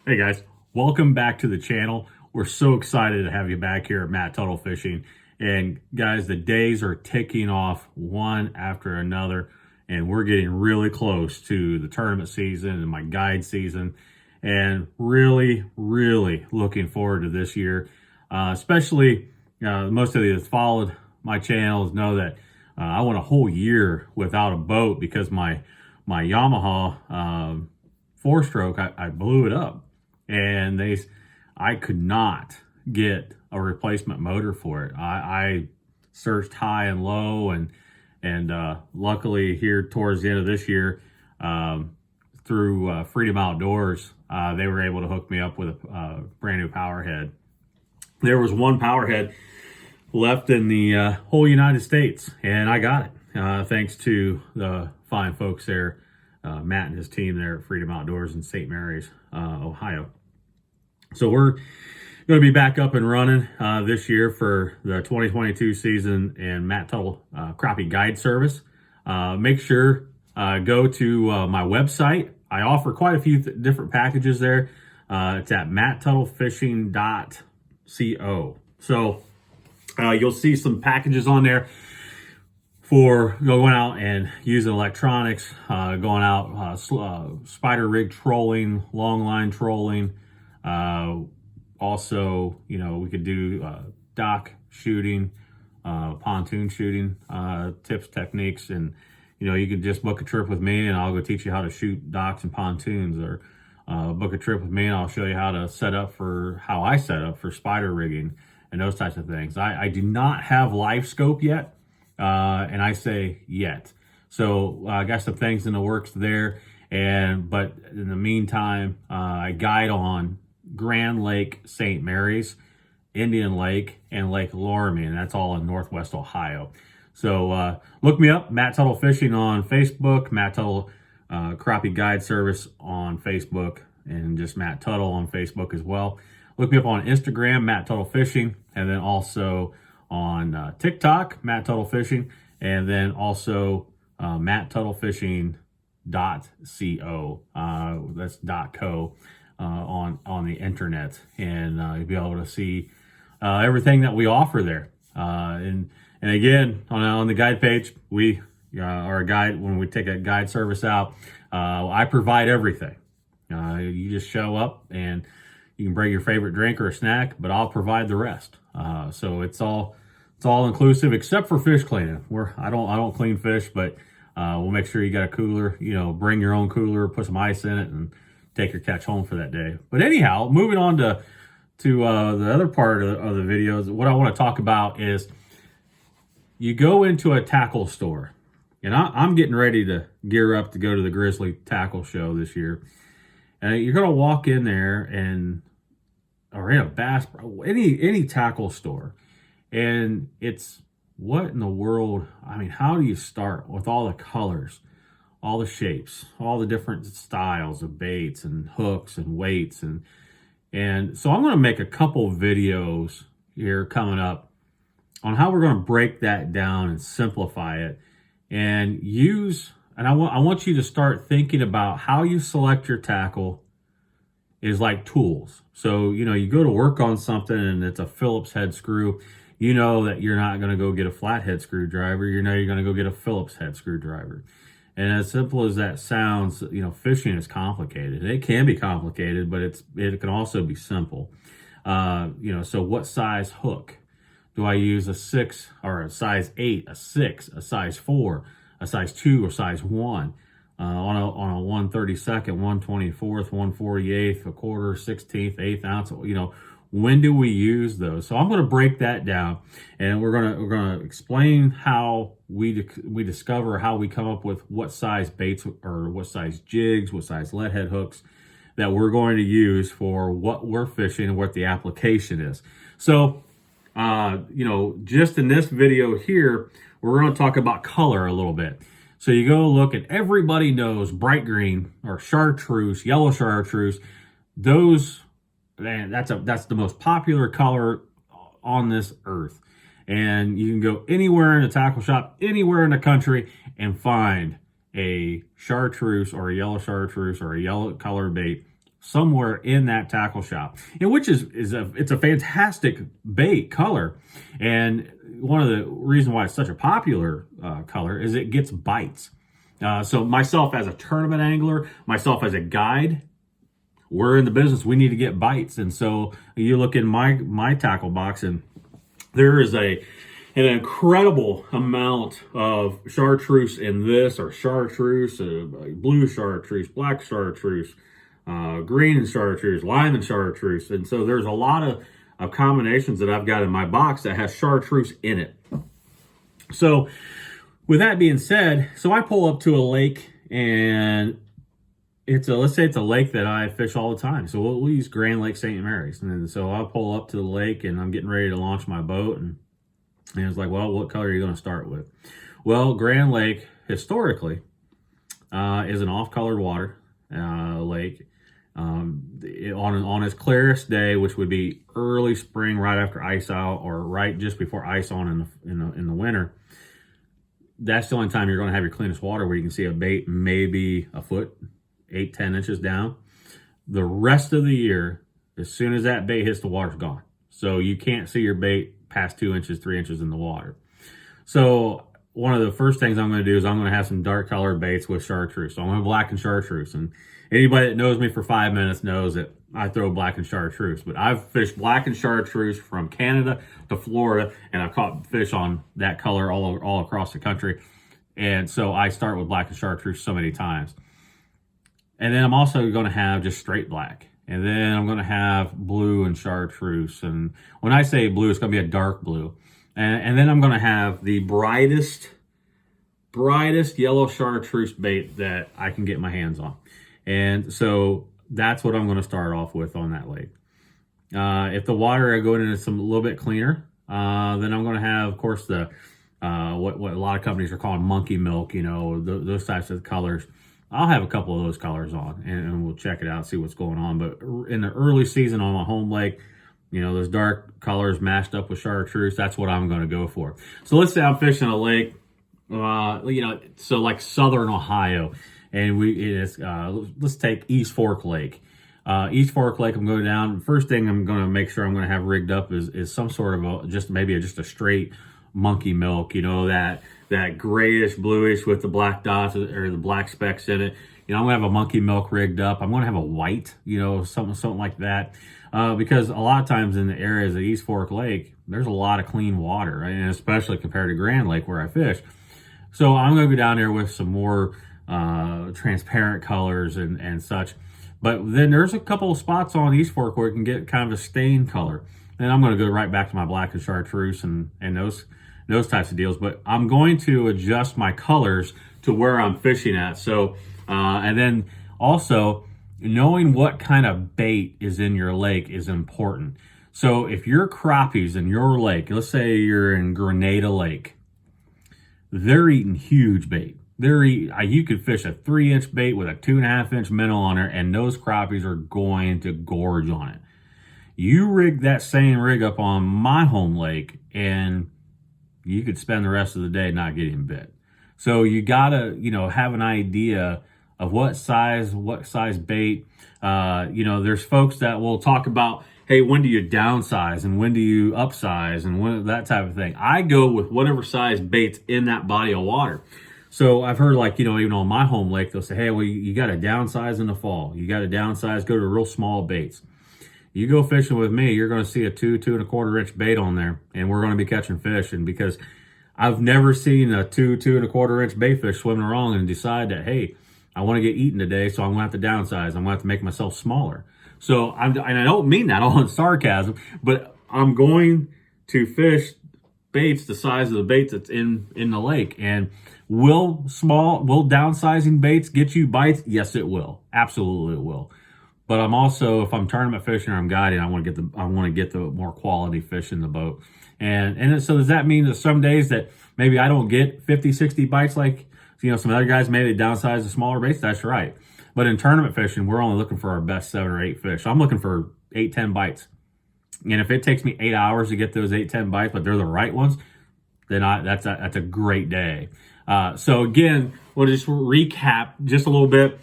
Hey guys, welcome back to the channel. We're so excited to have you back here at Matt Tuttle Fishing. And guys, the days are ticking off one after another, and we're getting really close to the tournament season and my guide season, and really looking forward to this year. Especially most of you that followed my channels know that I went a whole year without a boat because my Yamaha four-stroke, I blew it up, and I could not get a replacement motor for it. I searched high and low, and luckily here towards the end of this year, through Freedom Outdoors, they were able to hook me up with a brand new power head. There was one power head left in the whole United States, and I got it thanks to the fine folks there, Matt and his team there at Freedom Outdoors in St. Mary's, Ohio. So we're going to be back up and running this year for the 2022 season and Matt Tuttle Crappie Guide Service. Make sure go to my website. I offer quite a few different packages there. It's at matttuttlefishing.co. So you'll see some packages on there for going out and using electronics, going out spider rig trolling, long line trolling. Also, you know, we could do dock shooting, pontoon shooting tips, techniques, and you know, you could just book a trip with me and I'll go teach you how to shoot docks and pontoons, or book a trip with me and I'll show you how to set up for how I set up for spider rigging and those types of things. I do not have live scope yet, and I say yet. So I got some things in the works there, but in the meantime, I guide on Grand Lake, St. Mary's, Indian Lake, and Lake Loramie, and that's all in Northwest Ohio. So look me up, Matt Tuttle Fishing on Facebook, Matt Tuttle Crappie Guide Service on Facebook, and just Matt Tuttle on Facebook as well. Look me up on Instagram, Matt Tuttle Fishing, and then also on TikTok, Matt Tuttle Fishing, and then also matttuttlefishing.co. That's .co. On the internet, and you'll be able to see everything that we offer there. And again, on the guide page, we are a guide. When we take a guide service out, I provide everything. You just show up and you can bring your favorite drink or a snack, but I'll provide the rest. So it's all inclusive except for fish cleaning. I don't clean fish, but we'll make sure you got a cooler. You know, bring your own cooler, put some ice in it, and take your catch home for that day. But anyhow, moving on to the other part of the videos, what I want to talk about is you go into a tackle store, and I'm getting ready to gear up to go to the Grizzly Tackle Show this year. And you're going to walk in there or in a bass, any tackle store, and it's, what in the world? I mean, how do you start with all the colors, all the shapes, all the different styles of baits and hooks and weights, and so I'm going to make a couple videos here coming up on how we're going to break that down and simplify it, and I want you to start thinking about how you select your tackle is like tools. So, you know, you go to work on something and it's a Phillips head screw, you know that you're not going to go get a flathead screwdriver, you know you're going to go get a Phillips head screwdriver. And as simple as that sounds, you know, fishing is complicated. It can be complicated, but it can also be simple. You know, so what size hook? Do I use a 6 or a size 8, a 6, a size 4, a size 2, or size 1? On a 1/32, 1/24, 1/48, a quarter, 16th, 1/8 ounce, you know, when do we use those? So I'm going to break that down, and we're going to explain how we discover how we come up with what size baits or what size jigs, what size lead head hooks that we're going to use for what we're fishing and what the application is. So, you know, just in this video here, we're going to talk about color a little bit. So you go look, and everybody knows bright green or chartreuse, yellow chartreuse. Those, man, that's the most popular color on this earth. And you can go anywhere in a tackle shop, anywhere in the country, and find a chartreuse or a yellow chartreuse or a yellow color bait somewhere in that tackle shop, and which is it's a fantastic bait color. And one of the reasons why it's such a popular color is it gets bites. So myself as a tournament angler, myself as a guide, we're in the business. We need to get bites. And so you look in my tackle box, and there is an incredible amount of chartreuse in this, or chartreuse, blue chartreuse, black chartreuse, green and chartreuse, lime and chartreuse. And so there's a lot of combinations that I've got in my box that has chartreuse in it. So with that being said, so I pull up to a lake, and let's say it's a lake that I fish all the time. So we'll use Grand Lake St. Mary's. And then, so I'll pull up to the lake, and I'm getting ready to launch my boat. And it's like, well, what color are you going to start with? Well, Grand Lake, historically, is an off-colored water lake. On its clearest day, which would be early spring, right after ice out, or right just before ice on in the winter, that's the only time you're going to have your cleanest water, where you can see a bait maybe a foot, 8-10 inches down. The rest of the year, as soon as that bait hits the water, it's gone. So you can't see your bait past 2 inches, 3 inches in the water. So one of the first things I'm going to do is I'm going to have some dark colored baits with chartreuse. So I'm going to blacken chartreuse. And anybody that knows me for 5 minutes knows that I throw black and chartreuse. But I've fished black and chartreuse from Canada to Florida, and I've caught fish on that color all across the country. And so I start with black and chartreuse so many times. And then I'm also going to have just straight black. And then I'm going to have blue and chartreuse. And when I say blue, it's going to be a dark blue. And then I'm going to have the brightest yellow chartreuse bait that I can get my hands on. And so that's what I'm going to start off with on that lake. If the water I go into a little bit cleaner, then I'm going to have, of course, the what a lot of companies are calling monkey milk, those types of colors. I'll have a couple of those colors on, and we'll check it out, see what's going on. But in the early season on my home lake, those dark colors mashed up with chartreuse, that's what I'm going to go for. So let's say I'm fishing a lake, so like southern Ohio, and let's take East Fork Lake. East Fork Lake, I'm going down. First thing I'm going to make sure I'm going to have rigged up is some sort of just a straight monkey milk, that grayish bluish with the black dots or the black specks in it. I'm going to have a monkey milk rigged up. I'm going to have a white, something like that. Because a lot of times in the areas of East Fork Lake, there's a lot of clean water, right? And especially compared to Grand Lake where I fish. So I'm going to go down there with some more transparent colors and such. But then there's a couple of spots on East Fork where it can get kind of a stain color. And I'm going to go right back to my black and chartreuse and those types of deals. But I'm going to adjust my colors to where I'm fishing at. So, and then also knowing what kind of bait is in your lake is important. So if your crappies in your lake, let's say you're in Grenada Lake, they're eating huge bait. You could fish a 3-inch bait with a 2.5-inch minnow on it, and those crappies are going to gorge on it. You rig that same rig up on my home lake, and you could spend the rest of the day not getting bit. So you gotta, have an idea of what size bait. There's folks that will talk about, hey, when do you downsize and when do you upsize and that type of thing. I go with whatever size bait's in that body of water. So I've heard even on my home lake, they'll say, hey, well, you got to downsize in the fall. You got to downsize, go to real small baits. You go fishing with me, you're going to see a 2.25 inch bait on there, and we're going to be catching fish. And because I've never seen a 2.25 inch bait fish swimming around and decide that, hey, I want to get eaten today, so I'm going to have to downsize. I'm going to have to make myself smaller. So and I don't mean that all in sarcasm, but I'm going to fish baits the size of the bait that's in the lake. And will downsizing baits get you bites? Yes, it will. Absolutely, it will. But I'm also, if I'm tournament fishing or I'm guiding, I want to get the more quality fish in the boat. And so does that mean that some days that maybe I don't get 50, 60 bites like some other guys, maybe they downsize the smaller baits? That's right. But in tournament fishing, we're only looking for our best 7 or 8 fish. So I'm looking for 8, 10 bites. And if it takes me 8 hours to get those 8, 10 bites, but they're the right ones, then that's a great day. So again, we'll just recap just a little bit.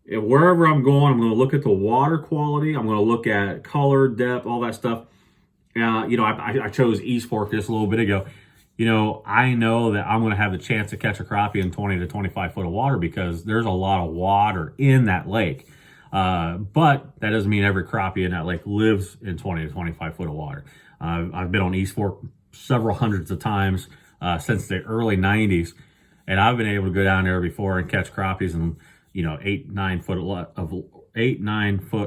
wherever I'm going, I'm going to look at the water quality. I'm going to look at color, depth, all that stuff. You know, I chose East Fork just a little bit ago. You know, I know that I'm going to have the chance to catch a crappie in 20 to 25 foot of water because there's a lot of water in that lake. But that doesn't mean every crappie in that lake lives in 20 to 25 foot of water. I've been on East Fork several hundreds of times since the early 90s, and I've been able to go down there before and catch crappies in, you know, 8-9 foot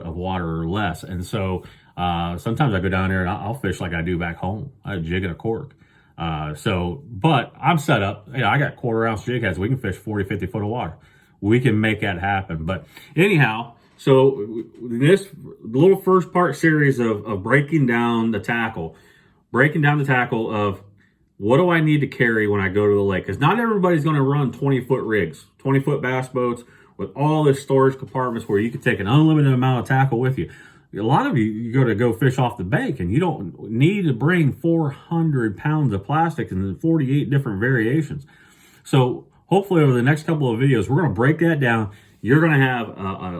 of water or less. And so sometimes I go down there and I'll fish like I do back home. I jig and a cork. But I'm set up. You know, I got quarter-ounce jig heads. We can fish 40, 50 foot of water. We can make that happen. But anyhow, so this little first part series of breaking down the tackle of what do I need to carry when I go to the lake? Because not everybody's going to run 20-foot rigs, 20-foot bass boats with all this storage compartments where you can take an unlimited amount of tackle with you. A lot of you go fish off the bank and you don't need to bring 400 pounds of plastic in 48 different variations. So hopefully over the next couple of videos, we're going to break that down. You're going to have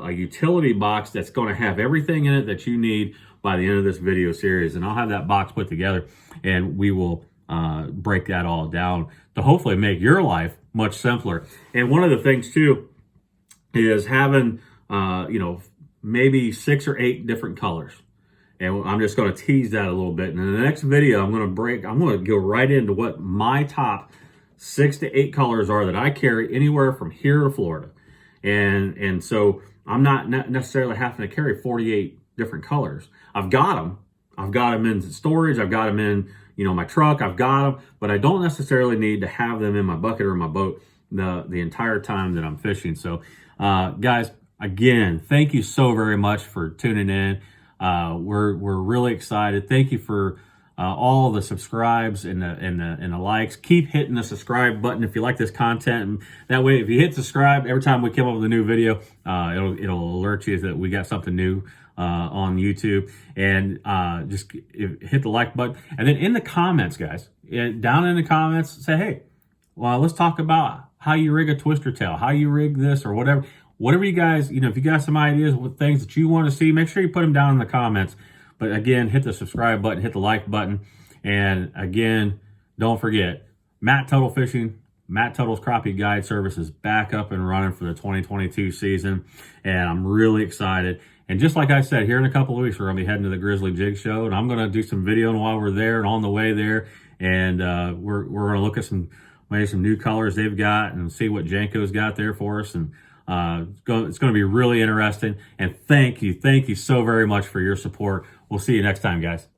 a utility box that's going to have everything in it that you need by the end of this video series. And I'll have that box put together and we will break that all down to hopefully make your life much simpler. And one of the things too is having, you know, maybe 6 or 8 different colors. And I'm just going to tease that a little bit. And in the next video, I'm going to go right into what my top 6 to 8 colors are that I carry anywhere from here to Florida. And so I'm not necessarily having to carry 48 different colors. I've got them. I've got them in storage. I've got them in, you know, my truck. I've got them, but I don't necessarily need to have them in my bucket or my boat the entire time that I'm fishing. So, guys, again, thank you so very much for tuning in. We're really excited. Thank you for all the subscribes and the likes. Keep hitting the subscribe button if you like this content. And that way, if you hit subscribe, every time we come up with a new video, it'll alert you that we got something new on YouTube. And just hit the like button. And then in the comments, guys, down in the comments, say, hey, well, let's talk about how you rig a twister tail, how you rig this or whatever. Whatever you guys, you know, if you got some ideas with things that you want to see, make sure you put them down in the comments. But again, hit the subscribe button, hit the like button. And again, don't forget, Matt Tuttle Fishing, Matt Tuttle's Crappie Guide Service is back up and running for the 2022 season. And I'm really excited. And just like I said, here in a couple of weeks, we're going to be heading to the Grizzly Jig Show. And I'm going to do some videoing while we're there and on the way there. And we're going to look at maybe some new colors they've got and see what Janko's got there for us. And it's going to be really interesting. And thank you so very much for your support. We'll see you next time, guys.